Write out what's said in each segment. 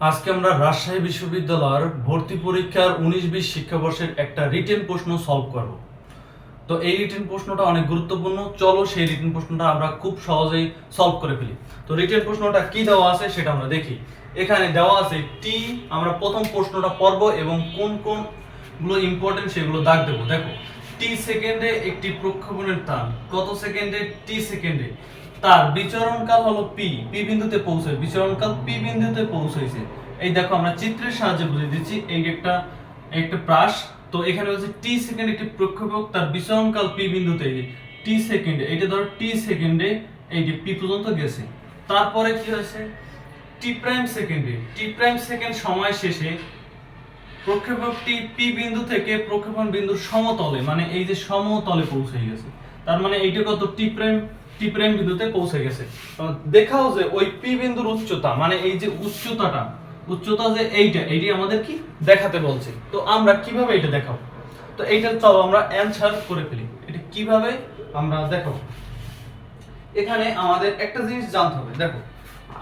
আজকে আমরা রাজশাহী বিশ্ববিদ্যালয়ের ভর্তি পরীক্ষার 19-20 শিক্ষাবর্ষের একটা রিটেন প্রশ্ন সলভ করব। তো এই রিটেন প্রশ্নটা অনেক গুরুত্বপূর্ণ, চলো সেই রিটেন প্রশ্নটা আমরা খুব সহজেই সলভ করে ফেলি। তো রিটেন প্রশ্নটা কি দেওয়া আছে সেটা আমরা দেখি। এখানে দেওয়া আছে টি, আমরা প্রথম প্রশ্নটা পড়ব এবং কোন কোন গুলো ইম্পর্টেন্ট সেগুলো দাগ দেবো। দেখো, টি সেকেন্ডে একটি প্রক্ষেপণের টান, কত সেকেন্ডে? টি সেকেন্ডে। তার বিচরণকাল হলো পি, পি বিন্দুতে পৌঁছায়, বিচরণকাল পি বিন্দুতে পৌঁছাইছে। এই দেখো আমরা চিত্রের সাহায্যে বুঝিয়ে দিচ্ছি। এই একটা একটা প্রাস, তো এখানে হচ্ছে টি সেকেন্ড একটি প্রক্ষেপক, তার বিচরণকাল পি বিন্দুতে টি সেকেন্ডে, এটা ধরো টি সেকেন্ডে এই যে পি পর্যন্ত গেছে। তারপরে কি হয়েছে? টি প্রাইম সেকেন্ডে, টি প্রাইম সেকেন্ড সময় শেষে প্রক্ষেপকটি পি বিন্দু থেকে প্রক্ষেপণ বিন্দুর সমতলে, মানে এই যে সমতলে পৌঁছে গেছে। তার মানে এইটা কত? টি প্রাইম বিন্দুতে পৌঁছে গেছে। দেখাও যে ওই পি বিন্দুর উচ্চতা, মানে এই যে উচ্চতা যে এইটাই আমাদের কি দেখাতে বলছে। তো আমরা কিভাবে এটা দেখাবো? তো এইটা চলো আমরা অ্যানসার করে ফেলি। এটা কিভাবে আমরা দেখাবো? এখানে আমাদের একটা জিনিস জানতে হবে। দেখো,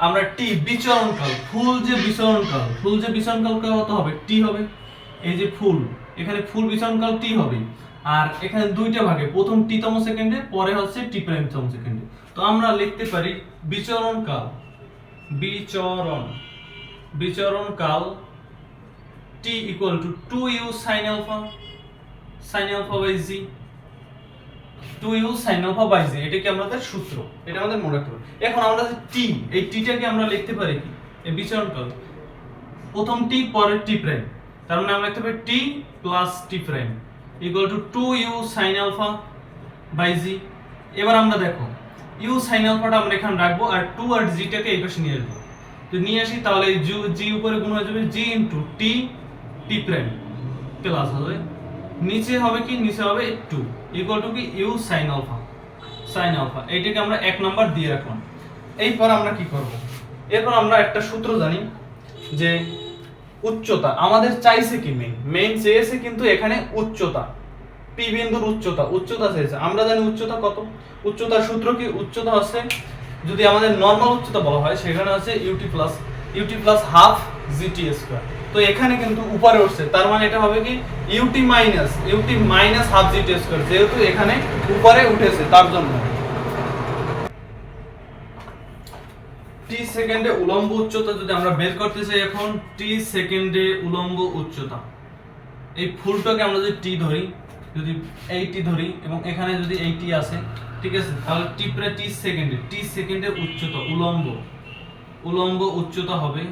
আমরা টি বিচরণকাল, ফুল যে বিচরণকাল কত হবে? টি হবে। এই যে ফুল, এখানে ফুল বিচরণকাল টি হবে। আর এখানে দুইটা ভাগে, প্রথম টি তম সেকেন্ডে, পরে হচ্ছে টি প্রাইম তম সেকেন্ডে। তো আমরা লিখতে পারি বিচরণকাল T equal to 2u sin alpha by z, 2u sin alpha by z। এটা কি আমাদের সূত্র, এটা আমাদের মনে রাখতে হবে। এখন আমরা যে টি, এই টিটাকে আমরা লিখতে পারি কি? এই বিচরণকাল, প্রথম টি পরে টি প্রাইম, তার মানে আমরা লিখতে পারি T plus T prime equal to 2u sin alpha by z। এবার আমরা দেখো u sin alphaটা আমরা এখানে রাখবো, আর 2 আর g টাকে এই পাশে নিয়ে আসবো। তো নিয়ে আসি, তাহলে এই g উপরে গুণ হয়ে যাবে g into T prime plus হবে, নিচে হবে কি? নিচে হবে 2 ইকুয়াল টু কি? u sin alpha। এইটাকে আমরা এক নাম্বার দিয়ে রাখলাম। এরপর আমরা কি করব? এরপর আমরা একটা সূত্র জানি যে উচ্চতা আমাদের চাইছে কি, মেইন চেয়েছে কিন্তু এখানে উচ্চতা, পি বিন্দুর উচ্চতা চেয়েছে। আমরা জানি উচ্চতা কত? উচ্চতার সূত্র কি? উচ্চতা হচ্ছে, যদি আমাদের নরমাল উচ্চতা বলা হয় সেখানে হচ্ছে ut plus half gt square. তো এখানে কিন্তু উপরে উঠছে, তার মানে এটা হবে কি? Ut minus half gt square, যেহেতু এখানে উপরে উঠেছে তার জন্য। টি সেকেন্ডে উলম্ব উচ্চতা যদি আমরা বের করতে চাই, এখন টি সেকেন্ডে উলম্ব উচ্চতা, এই ফুলটাকে আমরা যদি টি ধরি, যদি এই টি ধরি এবং এখানে যদি এই টি আসে, ঠিক আছে, তাহলে টি সেকেন্ডে উচ্চতা, উলম্ব উচ্চতা হবে,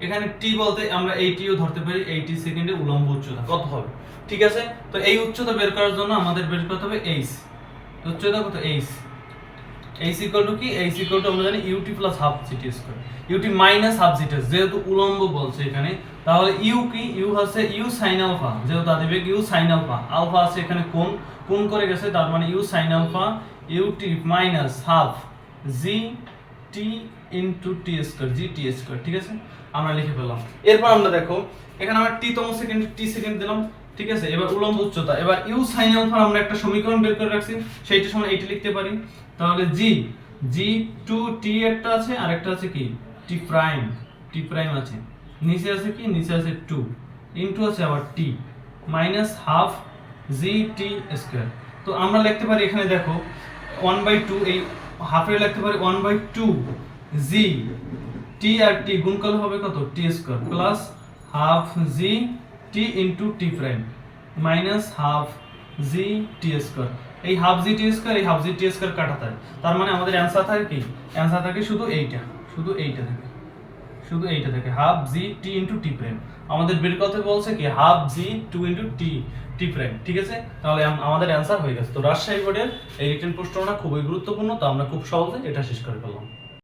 এখানে টি বলতে আমরা এই টিও ধরতে পারি, এই টি সেকেন্ডে উলম্ব উচ্চতা কত হবে? ঠিক আছে, তো এই উচ্চতা বের করার জন্য আমাদের বের করতে হবে এইচ। উচ্চতা কত? এইচ ইকুয়াল টু কি? এইচ ইকুয়াল টু আমরা জানি ut plus half gt square, ut minus half gt, যেহেতু উলম্ব বলছে এখানে, তাহলে ইউ কি? ইউ হচ্ছে ইউ সাইন আলফা, যেহেতু আদিবেগ ইউ সাইন আলফা আছে এখানে কোণ করে গেছে, তার মানে u sine alpha ut minus half জি টি ইনটু টি স্কয়ার, জি টি স্কয়ার। ঠিক আছে, আমরা লিখে ফেললাম। এরপর আমরা দেখো, এখানে আমরা টি তম সেকেন্ড টি সেকেন্ড দিলাম, ঠিক আছে। এবার উলম্ব উচ্চতা, এবার ইউ সাইন আলফা আমরা একটা সমীকরণ বের করে রাখছি, সেইটার সময় এইটা লিখতে পারি। তাহলে জি টু টি একটা আছে, আর একটা আছে কি? টি প্রাইম আছে, নিচে আছে কি? নিচে আছে 2 ইনটু আছে আবার টি মাইনাস হাফ জি টি স্কয়ার। তো আমরা লিখতে পারি এখানে দেখো 1/2, এই হাফে লিখতে পারি 1/2 জি টি আর টি গুণ করলে হবে কত? টি স্কয়ার প্লাস হাফ জি টি into T prime minus half জি টি স্কয়ার। এই হাফ জি টি স্কয়ার, এই হাফ জি টি স্কয়ার কাটা থাকে, তার মানে আমাদের অ্যানসার থাকে কি? অ্যানসার থাকে শুধু এইটা থাকে হাফ জি টি ইনটু টি প্রাইম। আমাদের বের করতে বলছে কি? হাফ জি 2 ইনটু টি প্রাইম। ঠিক আছে, তাহলে আমাদের অ্যানসার হয়ে গেছে। তো রাজশাহী বোর্ডের এই রিটেন প্রশ্নটা খুবই গুরুত্বপূর্ণ, তো আমরা খুব সহজে এটা শেষ করে ফেললাম।